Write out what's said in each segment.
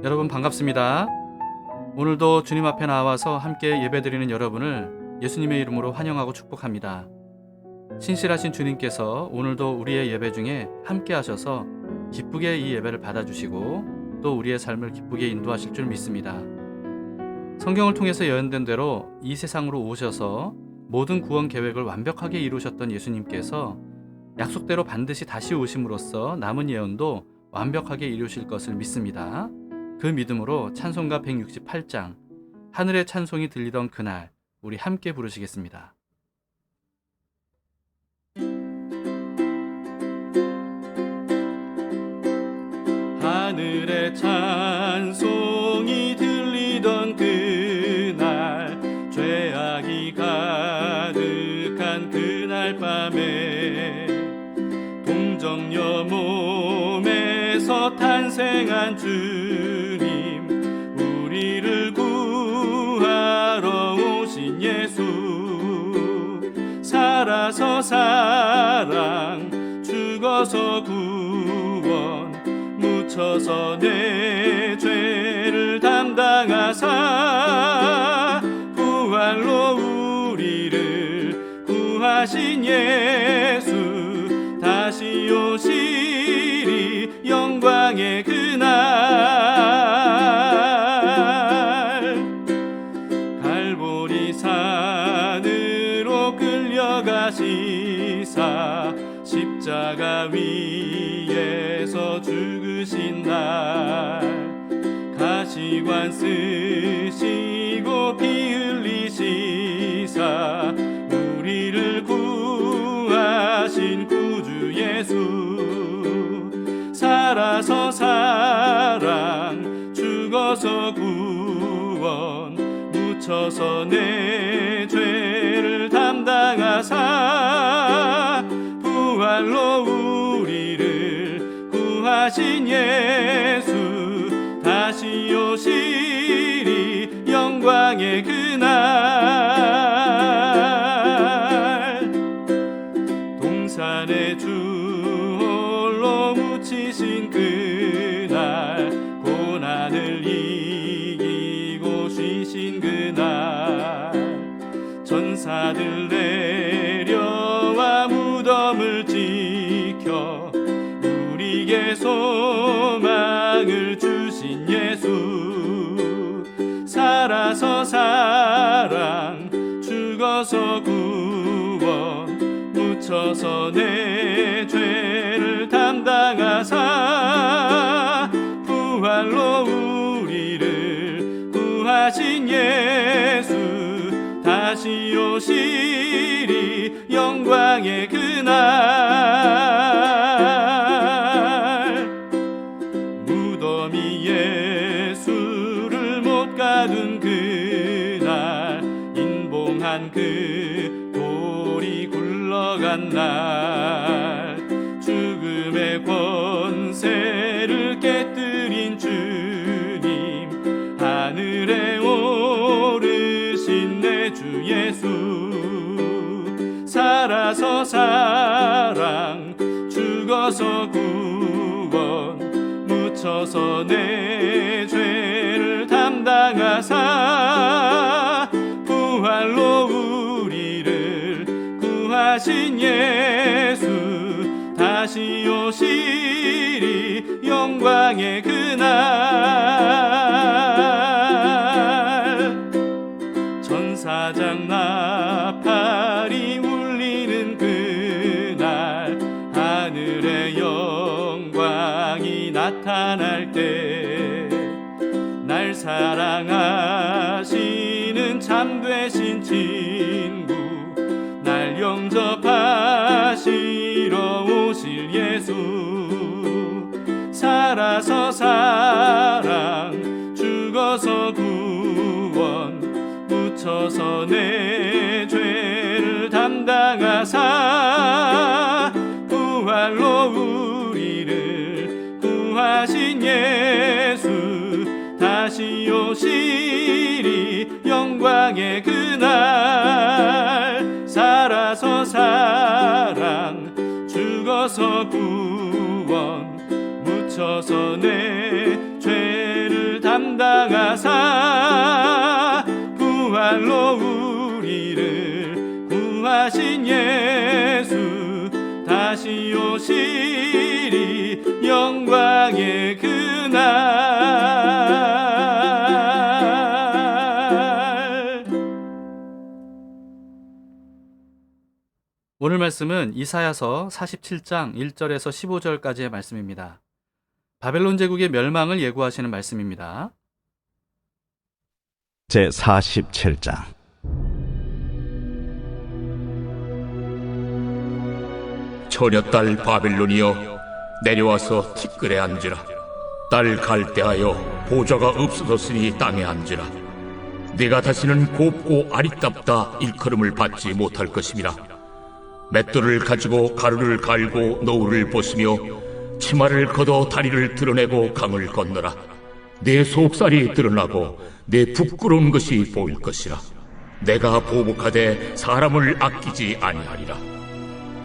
여러분 반갑습니다. 오늘도 주님 앞에 나와서 함께 예배드리는 여러분을 예수님의 이름으로 환영하고 축복합니다. 신실하신 주님께서 오늘도 우리의 예배 중에 함께 하셔서 기쁘게 이 예배를 받아주시고 또 우리의 삶을 기쁘게 인도하실 줄 믿습니다. 성경을 통해서 예언된 대로 이 세상으로 오셔서 모든 구원 계획을 완벽하게 이루셨던 예수님께서 약속대로 반드시 다시 오심으로써 남은 예언도 완벽하게 이루실 것을 믿습니다. 그 믿음으로 찬송가 168장 하늘의 찬송이 들리던 그날 우리 함께 부르시겠습니다. 하늘의 찬송이 들리던 그날 죄악이 가득한 그날 밤에 동정녀 몸에서 탄생한 주님 우리를 구하러 오신 예수 살아서 사랑 죽어서 구원 묻혀서 내 죄를 담당하사 부활로 우리를 구하신 예수 다시 오시리 영광의 그날 갈보리 산으로 끌려가시사 십자가 위에서 죽으신 날 가시관 쓰시고 피 흘리시사 우리를 구하신 구주 예수 살아서 사랑 죽어서 구원 묻혀서 내 죄를 담당하사 부활로 우리를 구하신 예수 다시 오시리 영광의 그날 동산의 주 홀로 묻히신 그날 고난을 이기고 쉬신 그날 전사들 내려와 무덤을 지켜 우리에게 소망을 주신 예수 살아서 사랑 죽어서 구원 묻혀서 내 죄를 담당하사 부활로 우리를 구하신 예수 다시 오시리 영광의 그날 무덤이 예수를 못 가둔 그날 인봉한 그 돌이 굴러간 날 죽음의 권세를 깨뜨린 주님 하늘에 오르신 내 주 예수 살아서 사랑 죽어서 구원 묻혀서 내 죄를 담당하사 부활로 우리를 구하신 예수 다시 오시리 영광의 그날 전사장 나팔이 울리는 그날 하늘의 영광이 나타날 때 날 사랑하시는 참되신 친구 날 영접하시러 오실 예수 살아서 사랑 죽어서 구원 묻혀서 내 죄를 담당하사 부활로 우리를 구하신 예수 다시 오시리 영광의 그날 살아서 사랑 죽어서 구원 묻혀서 내 죄를 감당하사 부활로 우리를 구하신 예수 다시 오시리 영광의 그날. 오늘 말씀은 이사야서 47장 1절에서 15절까지의 말씀입니다. 바벨론 제국의 멸망을 예고하시는 말씀입니다. 제47장. 처녀딸 바벨론이여 내려와서 티끌에 앉으라. 딸 갈대하여 보좌가 없어졌으니 땅에 앉으라. 네가 다시는 곱고 아리답다 일컬음을 받지 못할 것임이라. 맷돌을 가지고 가루를 갈고 노울을 벗으며 치마를 걷어 다리를 드러내고 강을 건너라. 내 속살이 드러나고 내 부끄러운 것이 보일 것이라. 내가 보복하되 사람을 아끼지 아니하리라.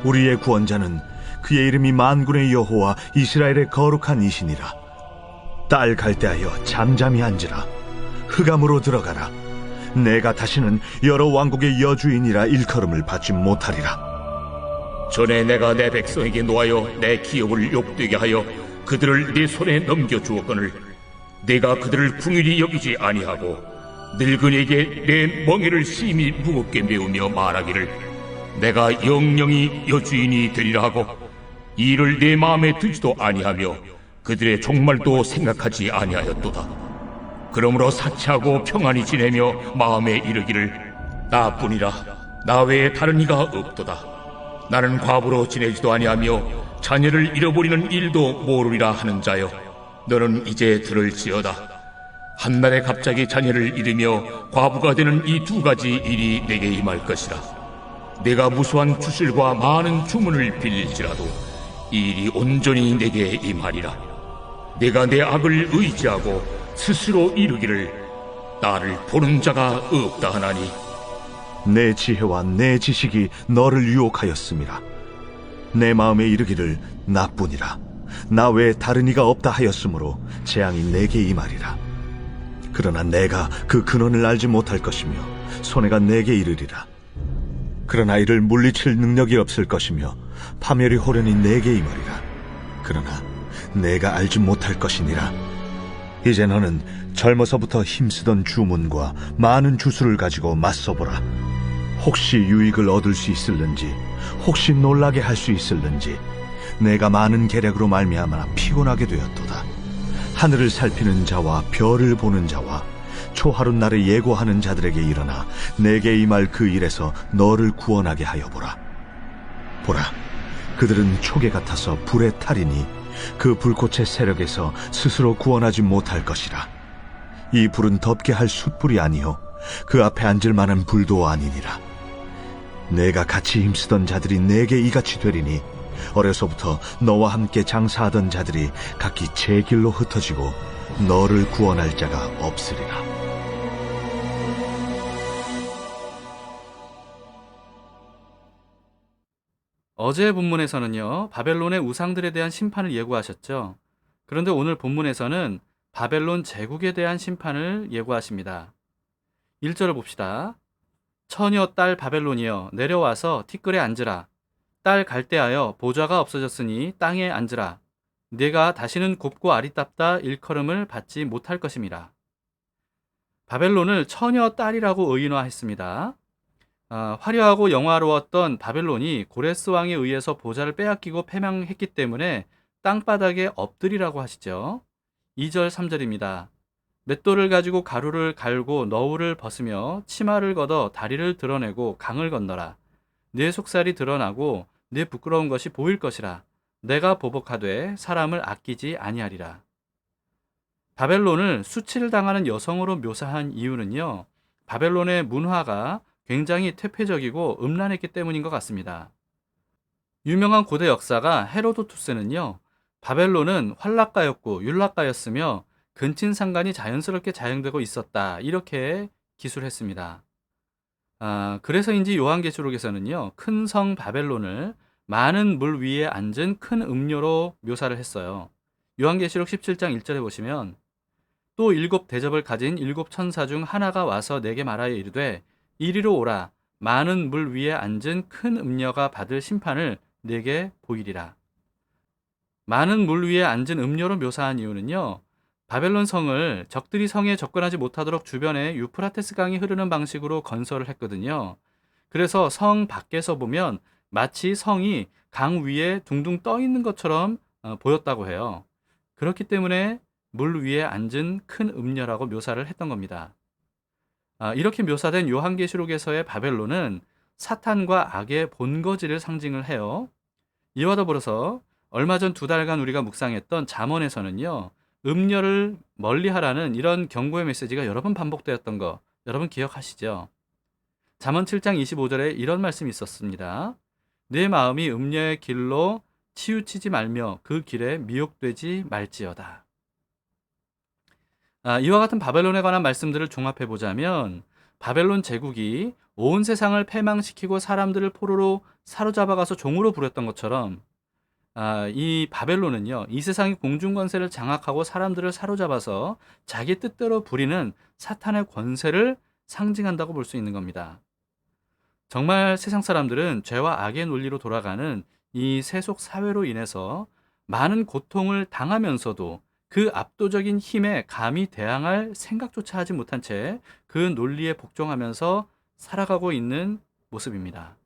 우리의 구원자는 그의 이름이 만군의 여호와 이스라엘의 거룩한 이시니라. 딸 갈대하여 잠잠히 앉으라. 흑암으로 들어가라. 내가 다시는 여러 왕국의 여주인이라 일컬음을 받지 못하리라. 전에 내가 내 백성에게 노하여 내 기업을 욕되게 하여 그들을 네 손에 넘겨주었거늘 내가 그들을 궁일이 여기지 아니하고 늙은이에게 내 멍에를 심히 무겁게 메우며 말하기를 내가 영영이 여주인이 되리라 하고 이 일을 내 마음에 두지도 아니하며 그들의 종말도 생각하지 아니하였도다. 그러므로 사치하고 평안히 지내며 마음에 이르기를 나뿐이라 나 외에 다른 이가 없도다. 나는 과부로 지내지도 아니하며 자녀를 잃어버리는 일도 모르리라 하는 자여 너는 이제 들을지어다. 한날에 갑자기 자녀를 잃으며 과부가 되는 이 두 가지 일이 내게 임할 것이라. 내가 무수한 주실과 많은 주문을 빌릴지라도 이 일이 온전히 내게 임하리라. 내가 내 악을 의지하고 스스로 이루기를 나를 보는 자가 없다 하나니 내 지혜와 내 지식이 너를 유혹하였음이라. 내 마음에 이르기를 나뿐이라 나 외에 다른 이가 없다 하였으므로 재앙이 내게 임하리라. 그러나 내가 그 근원을 알지 못할 것이며 손해가 내게 이르리라. 그러나 이를 물리칠 능력이 없을 것이며 파멸이 호련히 내게 임하리라. 그러나 내가 알지 못할 것이니라. 이제 너는 젊어서부터 힘쓰던 주문과 많은 주술을 가지고 맞서보라. 혹시 유익을 얻을 수 있을는지 혹시 놀라게 할 수 있을는지 내가 많은 계략으로 말미암아 피곤하게 되었도다. 하늘을 살피는 자와 별을 보는 자와 초하룻날에 예고하는 자들에게 일어나 내게 임할 그 일에서 너를 구원하게 하여 보라. 보라, 그들은 초계 같아서 불에 타리니 그 불꽃의 세력에서 스스로 구원하지 못할 것이라. 이 불은 덮게 할 숯불이 아니요 그 앞에 앉을 만한 불도 아니니라. 내가 같이 힘쓰던 자들이 내게 이같이 되리니 어려서부터 너와 함께 장사하던 자들이 각기 제 길로 흩어지고 너를 구원할 자가 없으리라. 어제 본문에서는요, 바벨론의 우상들에 대한 심판을 예고하셨죠. 그런데 오늘 본문에서는 바벨론 제국에 대한 심판을 예고하십니다. 1절을 봅시다. 처녀 딸 바벨론이여 내려와서 티끌에 앉으라. 딸 갈대하여 보좌가 없어졌으니 땅에 앉으라. 네가 다시는 곱고 아리답다 일컬음을 받지 못할 것임이라. 바벨론을 처녀 딸이라고 의인화했습니다. 화려하고 영화로웠던 바벨론이 고레스 왕에 의해서 보좌를 빼앗기고 패망했기 때문에 땅바닥에 엎드리라고 하시죠. 2절 3절입니다. 맷돌을 가지고 가루를 갈고 너울을 벗으며 치마를 걷어 다리를 드러내고 강을 건너라. 내 속살이 드러나고 내 부끄러운 것이 보일 것이라. 내가 보복하되 사람을 아끼지 아니하리라. 바벨론을 수치를 당하는 여성으로 묘사한 이유는요, 바벨론의 문화가 굉장히 퇴폐적이고 음란했기 때문인 것 같습니다. 유명한 고대 역사가 헤로도투스는요, 바벨론은 환락가였고 율락가였으며 근친상간이 자연스럽게 자행되고 있었다, 이렇게 기술했습니다. 그래서인지 요한계시록에서는요, 큰 성 바벨론을 많은 물 위에 앉은 큰 음료로 묘사를 했어요. 요한계시록 17장 1절에 보시면 또 7대접을 가진 7천사 중 하나가 와서 내게 말하여 이르되 이리로 오라. 많은 물 위에 앉은 큰 음녀가 받을 심판을 내게 보이리라. 많은 물 위에 앉은 음녀로 묘사한 이유는요, 바벨론 성을 적들이 성에 접근하지 못하도록 주변에 유프라테스 강이 흐르는 방식으로 건설을 했거든요. 그래서 성 밖에서 보면 마치 성이 강 위에 둥둥 떠 있는 것처럼 보였다고 해요. 그렇기 때문에 물 위에 앉은 큰 음녀라고 묘사를 했던 겁니다. 이렇게 묘사된 요한계시록에서의 바벨론은 사탄과 악의 본거지를 상징을 해요. 이와 더불어서 얼마 전 2달간 우리가 묵상했던 잠언에서는요, 음녀를 멀리하라는 이런 경고의 메시지가 여러 번 반복되었던 거 여러분 기억하시죠? 잠언 7장 25절에 이런 말씀이 있었습니다. 내 마음이 음녀의 길로 치우치지 말며 그 길에 미혹되지 말지어다. 이와 같은 바벨론에 관한 말씀들을 종합해 보자면 바벨론 제국이 온 세상을 패망시키고 사람들을 포로로 사로잡아가서 종으로 부렸던 것처럼 이 바벨론은요, 이 세상의 공중권세를 장악하고 사람들을 사로잡아서 자기 뜻대로 부리는 사탄의 권세를 상징한다고 볼 수 있는 겁니다. 정말 세상 사람들은 죄와 악의 논리로 돌아가는 이 세속 사회로 인해서 많은 고통을 당하면서도 그 압도적인 힘에 감히 대항할 생각조차 하지 못한 채 그 논리에 복종하면서 살아가고 있는 모습입니다.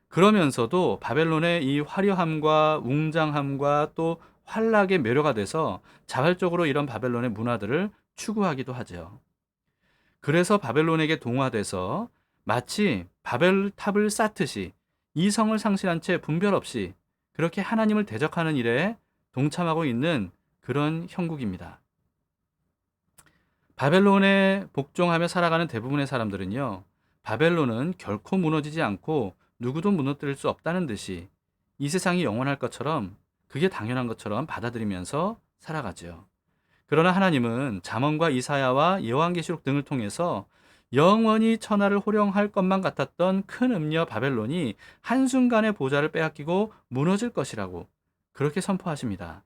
그러면서도 바벨론의 이 화려함과 웅장함과 또 환락의 매료가 돼서 자발적으로 이런 바벨론의 문화들을 추구하기도 하죠. 그래서 바벨론에게 동화돼서 마치 바벨탑을 쌓듯이 이성을 상실한 채 분별 없이 그렇게 하나님을 대적하는 일에 동참하고 있는 그런 형국입니다. 바벨론에 복종하며 살아가는 대부분의 사람들은요, 바벨론은 결코 무너지지 않고 누구도 무너뜨릴 수 없다는 듯이 이 세상이 영원할 것처럼, 그게 당연한 것처럼 받아들이면서 살아가죠. 그러나 하나님은 잠언과 이사야와 요한계시록 등을 통해서 영원히 천하를 호령할 것만 같았던 큰 음녀 바벨론이 한순간에 보좌를 빼앗기고 무너질 것이라고 그렇게 선포하십니다.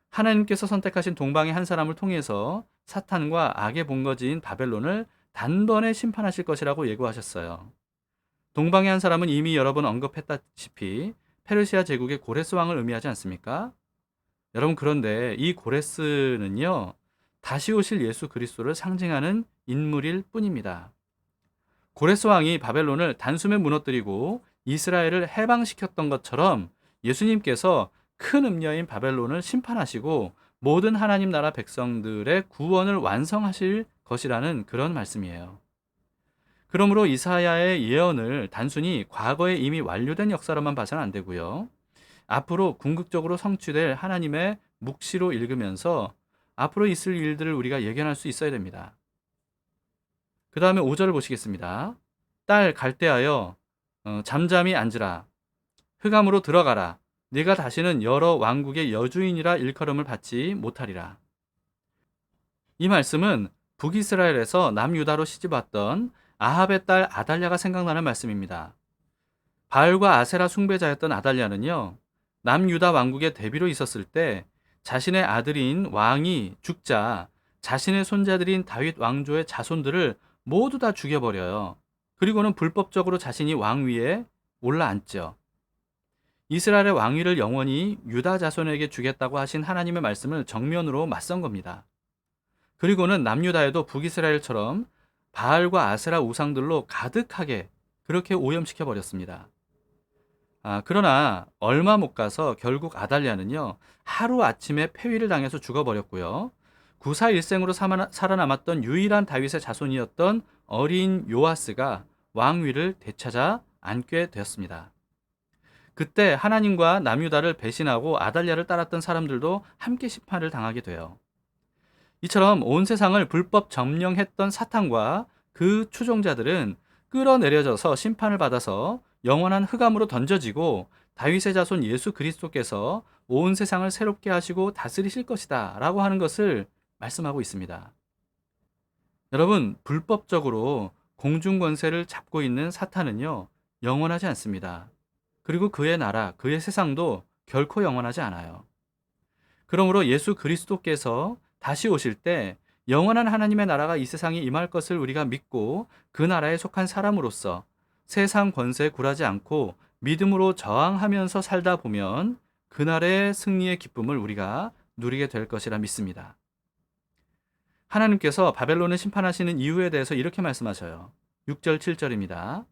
하나님께서 선택하신 동방의 한 사람을 통해서 사탄과 악의 본거지인 바벨론을 단번에 심판하실 것이라고 예고하셨어요. 동방의 한 사람은 이미 여러 번 언급했다시피 페르시아 제국의 고레스 왕을 의미하지 않습니까? 여러분, 그런데 이 고레스는요, 다시 오실 예수 그리스도를 상징하는 인물일 뿐입니다. 고레스 왕이 바벨론을 단숨에 무너뜨리고 이스라엘을 해방시켰던 것처럼 예수님께서 큰 음녀인 바벨론을 심판하시고 모든 하나님 나라 백성들의 구원을 완성하실 것이라는 그런 말씀이에요. 그러므로 이사야의 예언을 단순히 과거에 이미 완료된 역사로만 봐서는 안 되고요. 앞으로 궁극적으로 성취될 하나님의 묵시로 읽으면서 앞으로 있을 일들을 우리가 예견할 수 있어야 됩니다. 그 다음에 5절을 보시겠습니다. 딸 갈대하여 잠잠히 앉으라. 흑암으로 들어가라. 네가 다시는 여러 왕국의 여주인이라 일컬음을 받지 못하리라. 이 말씀은 북이스라엘에서 남유다로 시집왔던 아합의 딸 아달랴가 생각나는 말씀입니다. 바알과 아세라 숭배자였던 아달랴는요, 남유다 왕국의 대비로 있었을 때 자신의 아들인 왕이 죽자 자신의 손자들인 다윗 왕조의 자손들을 모두 다 죽여버려요. 그리고는 불법적으로 자신이 왕위에 올라앉죠. 이스라엘의 왕위를 영원히 유다 자손에게 주겠다고 하신 하나님의 말씀을 정면으로 맞선 겁니다. 그리고는 남유다에도 북이스라엘처럼 바알과 아세라 우상들로 가득하게 그렇게 오염시켜 버렸습니다. 그러나 얼마 못 가서 결국 아달랴는요, 하루아침에 폐위를 당해서 죽어버렸고요. 구사 일생으로 살아남았던 유일한 다윗의 자손이었던 어린 요아스가 왕위를 되찾아 앉게 되었습니다. 그때 하나님과 남유다를 배신하고 아달랴를 따랐던 사람들도 함께 심판을 당하게 돼요. 이처럼 온 세상을 불법 점령했던 사탄과 그 추종자들은 끌어내려져서 심판을 받아서 영원한 흑암으로 던져지고 다윗의 자손 예수 그리스도께서 온 세상을 새롭게 하시고 다스리실 것이다 라고 하는 것을 말씀하고 있습니다. 여러분, 불법적으로 공중권세를 잡고 있는 사탄은요, 영원하지 않습니다. 그리고 그의 나라, 그의 세상도 결코 영원하지 않아요. 그러므로 예수 그리스도께서 다시 오실 때 영원한 하나님의 나라가 이 세상에 임할 것을 우리가 믿고 그 나라에 속한 사람으로서 세상 권세에 굴하지 않고 믿음으로 저항하면서 살다 보면 그날의 승리의 기쁨을 우리가 누리게 될 것이라 믿습니다. 하나님께서 바벨론을 심판하시는 이유에 대해서 이렇게 말씀하셔요. 6절 7절입니다.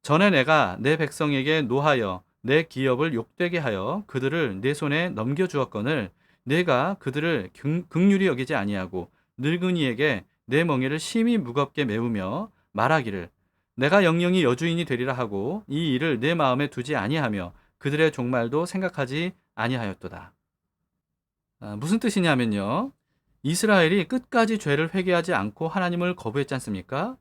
전에 내가 내 백성에게 노하여 내 기업을 욕되게 하여 그들을 내 손에 넘겨주었거늘 내가 그들을 긍휼히 여기지 아니하고 늙은이에게 내 멍에를 심히 무겁게 메우며 말하기를 내가 영영이 여주인이 되리라 하고 이 일을 내 마음에 두지 아니하며 그들의 종말도 생각하지 아니하였도다. 무슨 뜻이냐면요. 이스라엘이 끝까지 죄를 회개하지 않고 하나님을 거부했지 않습니까?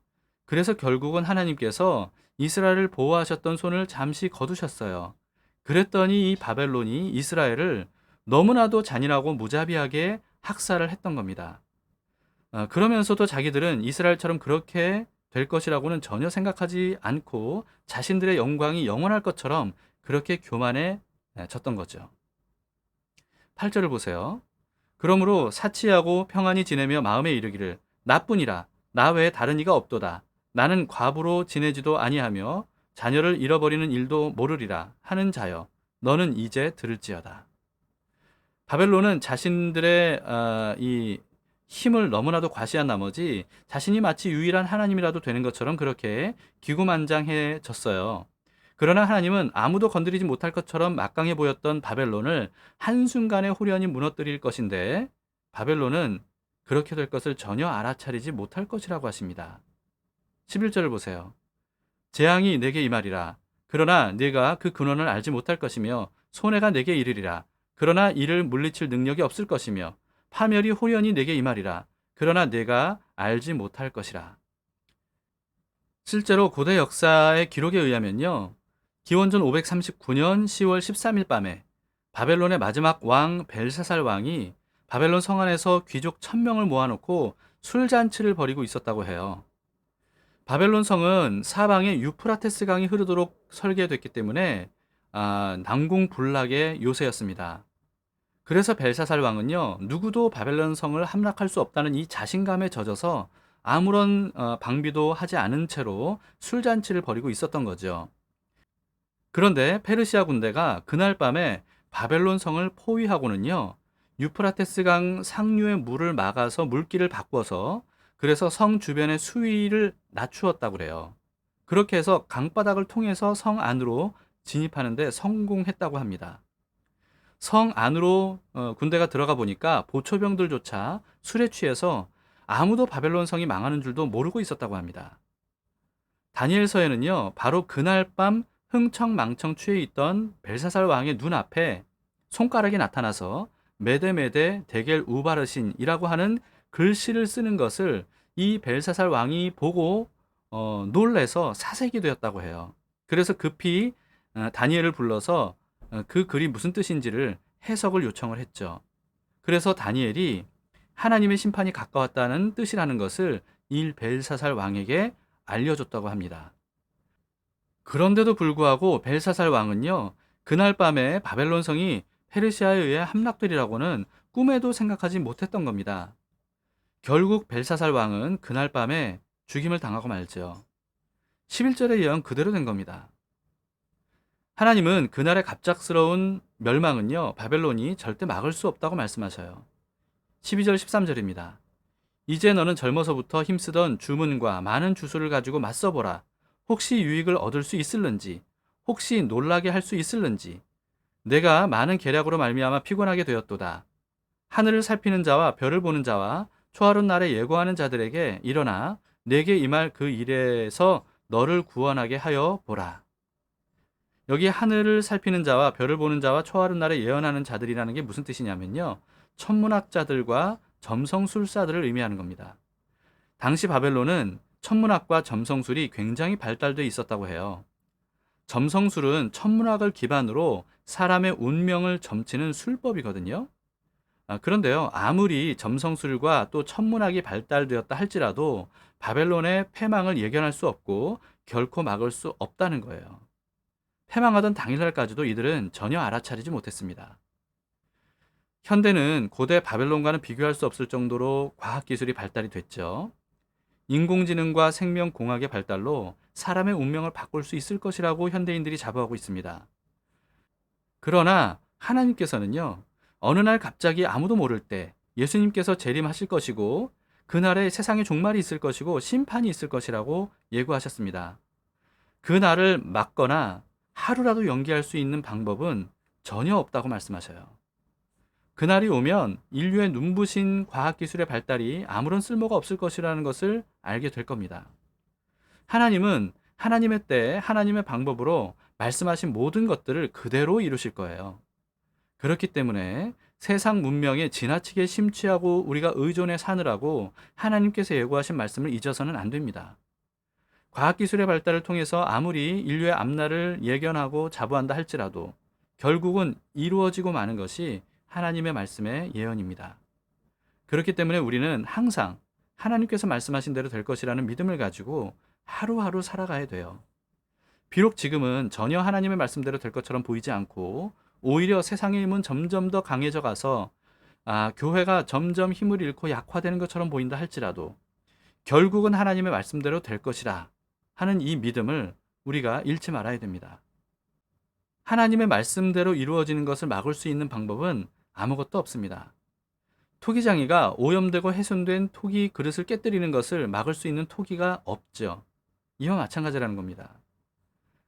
그래서 결국은 하나님께서 이스라엘을 보호하셨던 손을 잠시 거두셨어요. 그랬더니 이 바벨론이 이스라엘을 너무나도 잔인하고 무자비하게 학살을 했던 겁니다. 그러면서도 자기들은 이스라엘처럼 그렇게 될 것이라고는 전혀 생각하지 않고 자신들의 영광이 영원할 것처럼 그렇게 교만해졌던 거죠. 8절을 보세요. 그러므로 사치하고 평안히 지내며 마음에 이르기를 나뿐이라 나 외에 다른 이가 없도다. 나는 과부로 지내지도 아니하며 자녀를 잃어버리는 일도 모르리라 하는 자여 너는 이제 들을지어다. 바벨론은 자신들의 이 힘을 너무나도 과시한 나머지 자신이 마치 유일한 하나님이라도 되는 것처럼 그렇게 기구만장해졌어요. 그러나 하나님은 아무도 건드리지 못할 것처럼 막강해 보였던 바벨론을 한순간에 후련히 무너뜨릴 것인데 바벨론은 그렇게 될 것을 전혀 알아차리지 못할 것이라고 하십니다. 11절을 보세요. 재앙이 내게 임하리라. 그러나 네가 그 근원을 알지 못할 것이며 손해가 내게 이르리라. 그러나 이를 물리칠 능력이 없을 것이며 파멸이 호련히 내게 임하리라. 그러나 네가 알지 못할 것이라. 실제로 고대 역사의 기록에 의하면요. 기원전 539년 10월 13일 밤에 바벨론의 마지막 왕 벨사살 왕이 바벨론 성 안에서 귀족 1000명을 모아놓고 술잔치를 벌이고 있었다고 해요. 바벨론 성은 사방에 유프라테스 강이 흐르도록 설계됐기 때문에 난공불락의 요새였습니다. 그래서 벨사살 왕은요, 누구도 바벨론 성을 함락할 수 없다는 이 자신감에 젖어서 아무런 방비도 하지 않은 채로 술잔치를 벌이고 있었던 거죠. 그런데 페르시아 군대가 그날 밤에 바벨론 성을 포위하고는요, 유프라테스 강 상류의 물을 막아서 물길을 바꿔서 그래서 성 주변의 수위를 낮추었다고 그래요. 그렇게 해서 강바닥을 통해서 성 안으로 진입하는데 성공했다고 합니다. 성 안으로 군대가 들어가 보니까 보초병들조차 술에 취해서 아무도 바벨론 성이 망하는 줄도 모르고 있었다고 합니다. 다니엘서에는요, 바로 그날 밤 흥청망청 취해 있던 벨사살 왕의 눈앞에 손가락이 나타나서 메데메데 데겔 우바르신이라고 하는 글씨를 쓰는 것을 이 벨사살 왕이 보고 놀래서 사색이 되었다고 해요. 그래서 급히 다니엘을 불러서 그 글이 무슨 뜻인지를 해석을 요청을 했죠. 그래서 다니엘이 하나님의 심판이 가까웠다는 뜻이라는 것을 이 벨사살 왕에게 알려줬다고 합니다. 그런데도 불구하고 벨사살 왕은요, 그날 밤에 바벨론 성이 페르시아에 의해 함락되리라고는 꿈에도 생각하지 못했던 겁니다. 결국 벨사살 왕은 그날 밤에 죽임을 당하고 말죠. 11절의 예언 그대로 된 겁니다. 하나님은 그날의 갑작스러운 멸망은요, 바벨론이 절대 막을 수 없다고 말씀하셔요. 12절 13절입니다. 이제 너는 젊어서부터 힘쓰던 주문과 많은 주술을 가지고 맞서보라. 혹시 유익을 얻을 수 있을는지, 혹시 놀라게 할 수 있을는지. 내가 많은 계략으로 말미암아 피곤하게 되었도다. 하늘을 살피는 자와 별을 보는 자와 초하룻 날에 예고하는 자들에게 일어나 내게 임할 그 일에서 너를 구원하게 하여 보라. 여기 하늘을 살피는 자와 별을 보는 자와 초하룻 날에 예언하는 자들이라는 게 무슨 뜻이냐면요, 천문학자들과 점성술사들을 의미하는 겁니다. 당시 바벨론은 천문학과 점성술이 굉장히 발달되어 있었다고 해요. 점성술은 천문학을 기반으로 사람의 운명을 점치는 술법이거든요. 그런데요, 아무리 점성술과 또 천문학이 발달되었다 할지라도 바벨론의 패망을 예견할 수 없고 결코 막을 수 없다는 거예요. 패망하던 당일날까지도 이들은 전혀 알아차리지 못했습니다. 현대는 고대 바벨론과는 비교할 수 없을 정도로 과학기술이 발달이 됐죠. 인공지능과 생명공학의 발달로 사람의 운명을 바꿀 수 있을 것이라고 현대인들이 자부하고 있습니다. 그러나 하나님께서는요, 어느 날 갑자기 아무도 모를 때 예수님께서 재림하실 것이고 그날에 세상의 종말이 있을 것이고 심판이 있을 것이라고 예고하셨습니다. 그 날을 막거나 하루라도 연기할 수 있는 방법은 전혀 없다고 말씀하셔요. 그날이 오면 인류의 눈부신 과학기술의 발달이 아무런 쓸모가 없을 것이라는 것을 알게 될 겁니다. 하나님은 하나님의 때 하나님의 방법으로 말씀하신 모든 것들을 그대로 이루실 거예요. 그렇기 때문에 세상 문명에 지나치게 심취하고 우리가 의존해 사느라고 하나님께서 예고하신 말씀을 잊어서는 안 됩니다. 과학기술의 발달을 통해서 아무리 인류의 앞날을 예견하고 자부한다 할지라도 결국은 이루어지고 마는 것이 하나님의 말씀의 예언입니다. 그렇기 때문에 우리는 항상 하나님께서 말씀하신 대로 될 것이라는 믿음을 가지고 하루하루 살아가야 돼요. 비록 지금은 전혀 하나님의 말씀대로 될 것처럼 보이지 않고 오히려 세상의 힘은 점점 더 강해져 가서 교회가 점점 힘을 잃고 약화되는 것처럼 보인다 할지라도 결국은 하나님의 말씀대로 될 것이라 하는 이 믿음을 우리가 잃지 말아야 됩니다. 하나님의 말씀대로 이루어지는 것을 막을 수 있는 방법은 아무것도 없습니다. 토기장이가 오염되고 훼손된 토기 그릇을 깨뜨리는 것을 막을 수 있는 토기가 없죠. 이와 마찬가지라는 겁니다.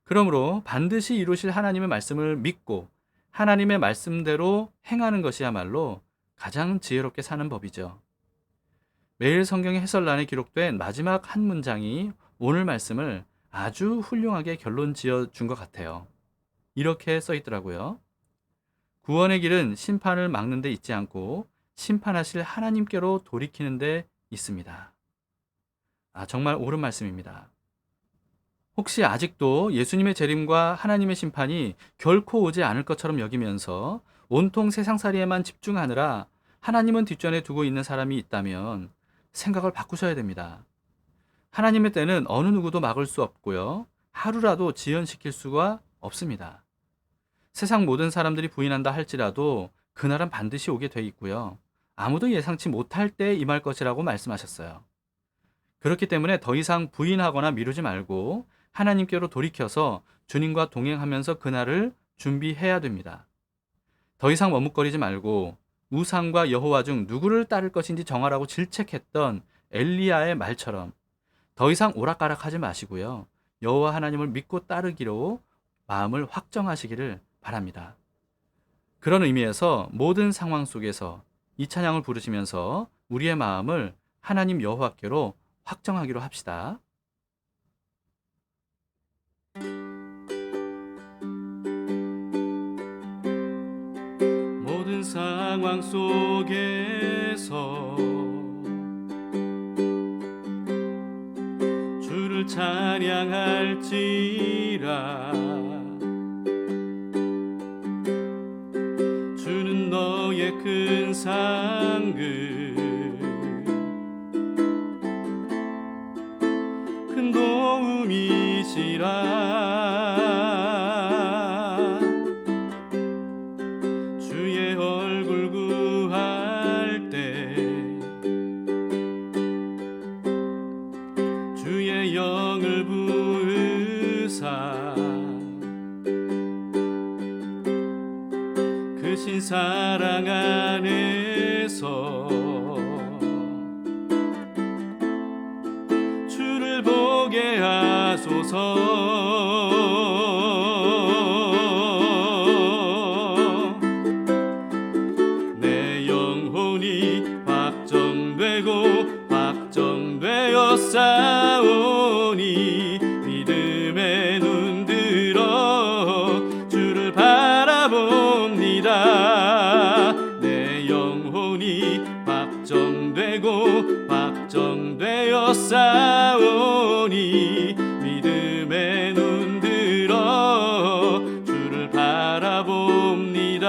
그러므로 반드시 이루실 하나님의 말씀을 믿고 하나님의 말씀대로 행하는 것이야말로 가장 지혜롭게 사는 법이죠. 매일 성경의 해설란에 기록된 마지막 한 문장이 오늘 말씀을 아주 훌륭하게 결론 지어 준 것 같아요. 이렇게 써 있더라고요. 구원의 길은 심판을 막는 데 있지 않고 심판하실 하나님께로 돌이키는 데 있습니다. 정말 옳은 말씀입니다. 혹시 아직도 예수님의 재림과 하나님의 심판이 결코 오지 않을 것처럼 여기면서 온통 세상살이에만 집중하느라 하나님은 뒷전에 두고 있는 사람이 있다면 생각을 바꾸셔야 됩니다. 하나님의 때는 어느 누구도 막을 수 없고요. 하루라도 지연시킬 수가 없습니다. 세상 모든 사람들이 부인한다 할지라도 그날은 반드시 오게 돼 있고요. 아무도 예상치 못할 때 임할 것이라고 말씀하셨어요. 그렇기 때문에 더 이상 부인하거나 미루지 말고 하나님께로 돌이켜서 주님과 동행하면서 그날을 준비해야 됩니다. 더 이상 머뭇거리지 말고 우상과 여호와 중 누구를 따를 것인지 정하라고 질책했던 엘리야의 말처럼 더 이상 오락가락하지 마시고요. 여호와 하나님을 믿고 따르기로 마음을 확정하시기를 바랍니다. 그런 의미에서 모든 상황 속에서 이 찬양을 부르시면서 우리의 마음을 하나님 여호와께로 확정하기로 합시다. 모든 상황 속에서 주를 찬양할지라. 주는 너의 큰 상급 큰 도움이시라. 주의 얼굴 구할 때 주의 영을 부으사 그 신사랑 안에서 주를 보게 하소서. 내 영혼이 확정되어 싸우니 믿음의 눈 들어 주를 바라봅니다. 내 영혼이 확정되어 싸우니 믿음의 눈 들어 주를 바라봅니다.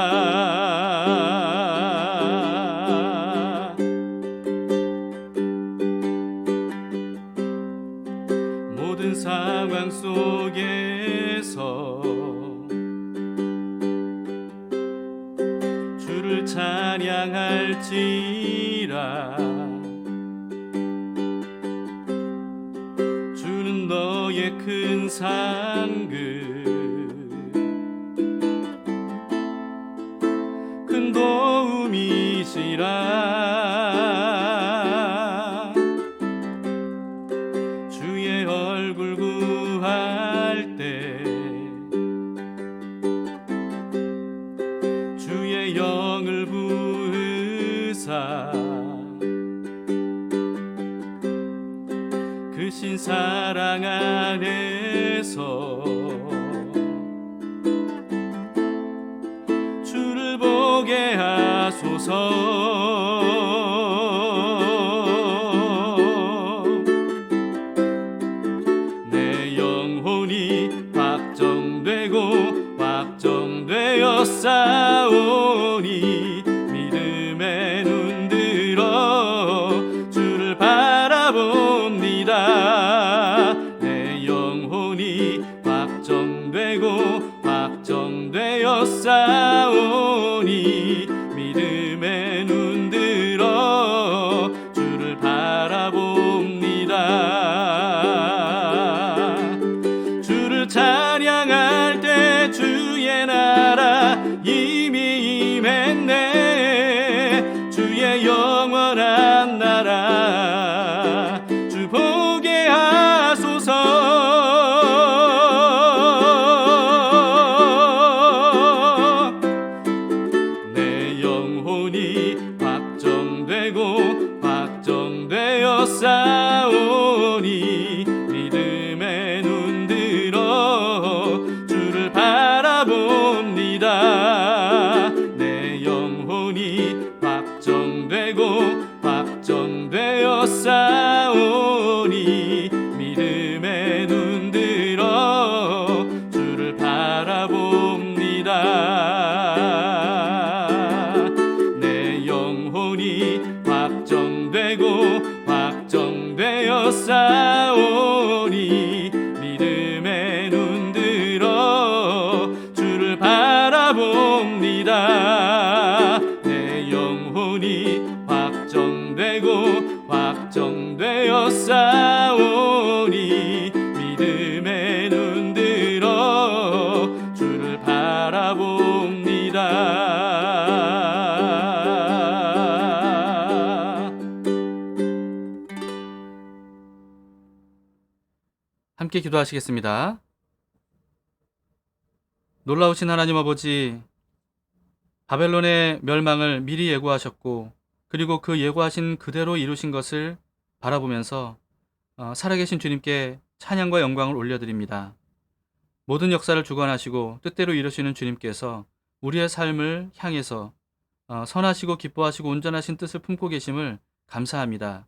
모든 상황 속에서 주를 주를 찬양할지라. 주는 너의 큰 상급 큰 도움이시라. 주의 얼굴 구할 때 주의 영을 부으사 그 신 사랑 안에서 주를 보게 하소서. 내 영혼이 확정되고 확정되었사오니 믿음의 눈 들어 주를 바라봅니다. 내 영혼이 확정되고 확정되었사오니 믿음의 눈 들어 주를 바라봅니다. 주를 찬양할 때 주의 나라 이미 임했네. 주의 영원한 나라 주 보게 하소서. 내 영혼이 확정되고 확정되었사오니 믿음의 눈 들어 주를 바라봅니다. 내 영혼이 확정되고 확정되었사오니 믿음의 눈 들어 주를 바라봅니다. 내 영혼이 확정되고 확정되었사오니 믿음의 눈 들어 주를 바라봅니다. 내 영혼이 확정되고 확정되었사오니 믿음의 눈 들어 주를 바라봅니다. 함께 기도하시겠습니다. 놀라우신 하나님 아버지, 바벨론의 멸망을 미리 예고하셨고 그리고 그 예고하신 그대로 이루신 것을 바라보면서 살아계신 주님께 찬양과 영광을 올려드립니다. 모든 역사를 주관하시고 뜻대로 이루시는 주님께서 우리의 삶을 향해서 선하시고 기뻐하시고 온전하신 뜻을 품고 계심을 감사합니다.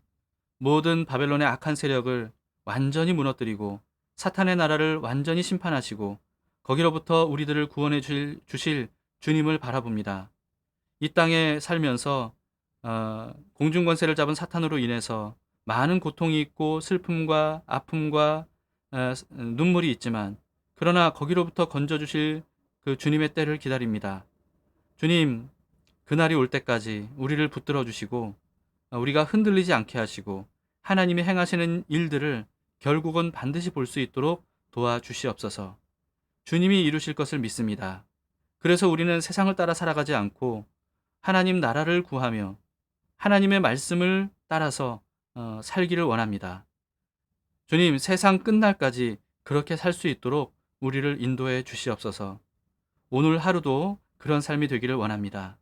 모든 바벨론의 악한 세력을 완전히 무너뜨리고 사탄의 나라를 완전히 심판하시고 거기로부터 우리들을 구원해 주실 주님을 바라봅니다. 이 땅에 살면서 공중권세를 잡은 사탄으로 인해서 많은 고통이 있고 슬픔과 아픔과 눈물이 있지만 그러나 거기로부터 건져주실 그 주님의 때를 기다립니다. 주님, 그날이 올 때까지 우리를 붙들어 주시고 우리가 흔들리지 않게 하시고 하나님이 행하시는 일들을 결국은 반드시 볼 수 있도록 도와주시옵소서. 주님이 이루실 것을 믿습니다. 그래서 우리는 세상을 따라 살아가지 않고 하나님 나라를 구하며 하나님의 말씀을 따라서 살기를 원합니다. 주님, 세상 끝날까지 그렇게 살 수 있도록 우리를 인도해 주시옵소서. 오늘 하루도 그런 삶이 되기를 원합니다.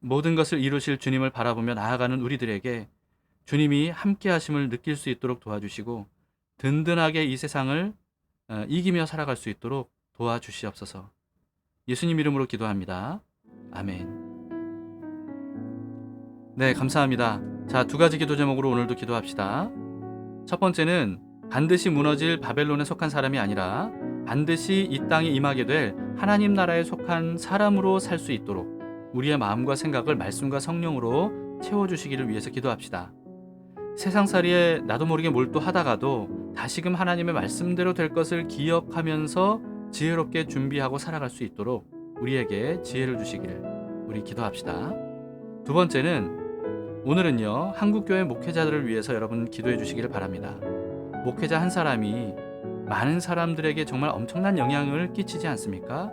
모든 것을 이루실 주님을 바라보며 나아가는 우리들에게 주님이 함께 하심을 느낄 수 있도록 도와주시고 든든하게 이 세상을 이기며 살아갈 수 있도록 도와주시옵소서. 예수님 이름으로 기도합니다. 아멘. 네, 감사합니다. 자, 두 가지 기도 제목으로 오늘도 기도합시다. 첫 번째는 반드시 무너질 바벨론에 속한 사람이 아니라 반드시 이 땅에 임하게 될 하나님 나라에 속한 사람으로 살 수 있도록 우리의 마음과 생각을 말씀과 성령으로 채워주시기를 위해서 기도합시다. 세상살이에 나도 모르게 몰두하다가도 다시금 하나님의 말씀대로 될 것을 기억하면서 지혜롭게 준비하고 살아갈 수 있도록 우리에게 지혜를 주시기를, 우리 기도합시다. 두 번째는 오늘은요, 한국교회 목회자들을 위해서 여러분 기도해 주시기를 바랍니다. 목회자 한 사람이 많은 사람들에게 정말 엄청난 영향을 끼치지 않습니까?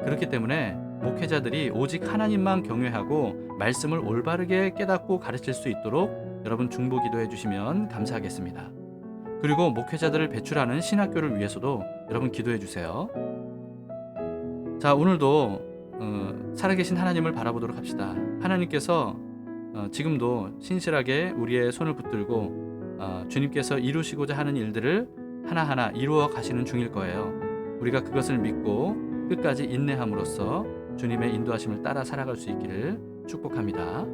그렇기 때문에 목회자들이 오직 하나님만 경외하고 말씀을 올바르게 깨닫고 가르칠 수 있도록 여러분 중보 기도해 주시면 감사하겠습니다. 그리고 목회자들을 배출하는 신학교를 위해서도 여러분 기도해 주세요. 자, 오늘도 살아계신 하나님을 바라보도록 합시다. 하나님께서 지금도 신실하게 우리의 손을 붙들고 주님께서 이루시고자 하는 일들을 하나하나 이루어 가시는 중일 거예요. 우리가 그것을 믿고 끝까지 인내함으로써 주님의 인도하심을 따라 살아갈 수 있기를 축복합니다.